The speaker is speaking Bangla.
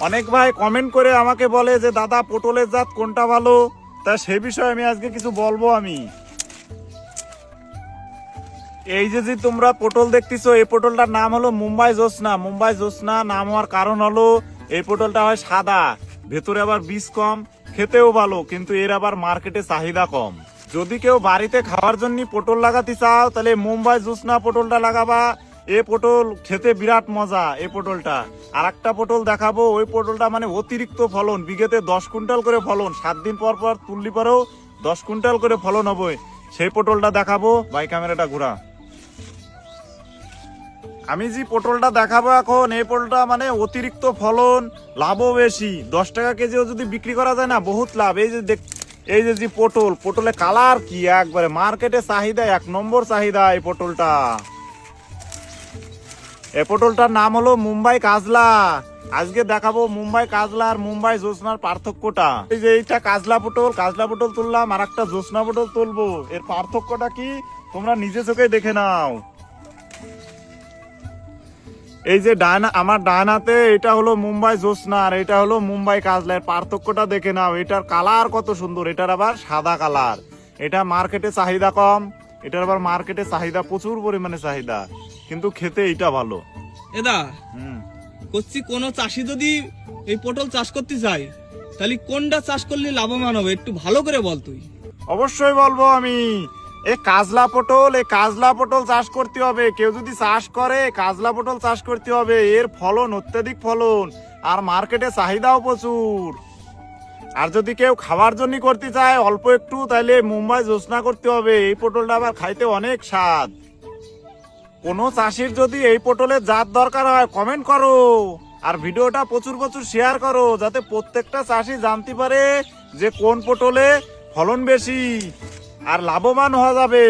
অনেক ভাই কমেন্ট করে আমাকে বলে যে দাদা পটলের জাত কোনটা ভালো, তা সে বিষয়ে আমি আজকে কিছু বলবো। আমি এই যে তোমরা পটল দেখতেছো, এই পটলটার নাম হলো মুম্বাই জোসনা। মুম্বাই জোসনা নাম হওয়ার কারণ হলো এই পটলটা হয় সাদা, ভেতরে আবার বীজ কম, খেতেও ভালো, কিন্তু এর আবার মার্কেটে চাহিদা কম। যদি কেউ বাড়িতে খাওয়ার জন্য পটল লাগাতে চাও তাহলে মুম্বাই জোসনা পটলটা লাগাবা। এ পটল খেতে বিরাট মজা এই পটলটা। আর একটা পটল দেখাবো, ওই পটলটা মানে অতিরিক্ত ফলন, বিঘেতে 10 কুইন্টাল করে ফলন, 7 দিন পর পর তুললি পরেও 10 কুইন্টাল করে ফলন হবে। সেই পটলটা দেখাবো। ভাই ক্যামেরাটা ঘোরা। আমি যে পটলটা দেখাবো এখন, এই পটলটা মানে অতিরিক্ত ফলন, লাভও বেশি। 10 টাকা কেজিও যদি বিক্রি করা যায় না, বহুত লাভ। এই যে পটলের কালার কি একবারে মার্কেটে চাহিদা, 1 নম্বর চাহিদা এই পটলটা। এই পটলটার নাম হলো মুম্বাই কাজলা। আজকে দেখাবো মুম্বাই কাজলা আর মুম্বাই জোসনার পার্থক্যটা। এই যে এইটা কাজলা পটল তুললাম, আর একটা জোসনা পটল তুলবো। এর পার্থক্যটা কি তোমরা নিজে চোখে দেখে নাও। এই যে আমার ডায়নাতে এটা হলো মুম্বাই জোসনা আর এটা হলো মুম্বাই কাজলা। এর পার্থক্যটা দেখে নাও। এটার কালার কত সুন্দর, এটার আবার সাদা কালার। এটা মার্কেটে চাহিদা কম, এটার আবার মার্কেটে চাহিদা প্রচুর পরিমাণে চাহিদা, কিন্তু খেতে এটা ভালো। এদা করছি, কোন চাষি যদি এই পটল চাষ করতে চায় তাহলে কোনটা চাষ করলে লাভবান হবে একটু ভালো করে বল তুই। অবশ্যই বলবো আমি। এই কাজলা পটল চাষ করতে হবে। কেউ যদি চাষ করে কাজলা পটল চাষ করতে হবে। এর ফলন অত্যাধিক ফলন, আর মার্কেটে চাহিদাও প্রচুর। আর যদি কেউ খাওয়ার জন্য করতে চায় অল্প একটু, তাহলে মুম্বাই জোসনা করতে হবে। এই পটলটা আবার খাইতে অনেক স্বাদ। কোনো চাষির যদি এই পটলের জাত দরকার হয় কমেন্ট করো, আর ভিডিওটা প্রচুর শেয়ার করো, যাতে প্রত্যেকটা চাষি জানতে পারে যে কোন পটলে ফলন বেশি আর লাভবান হওয়া যাবে।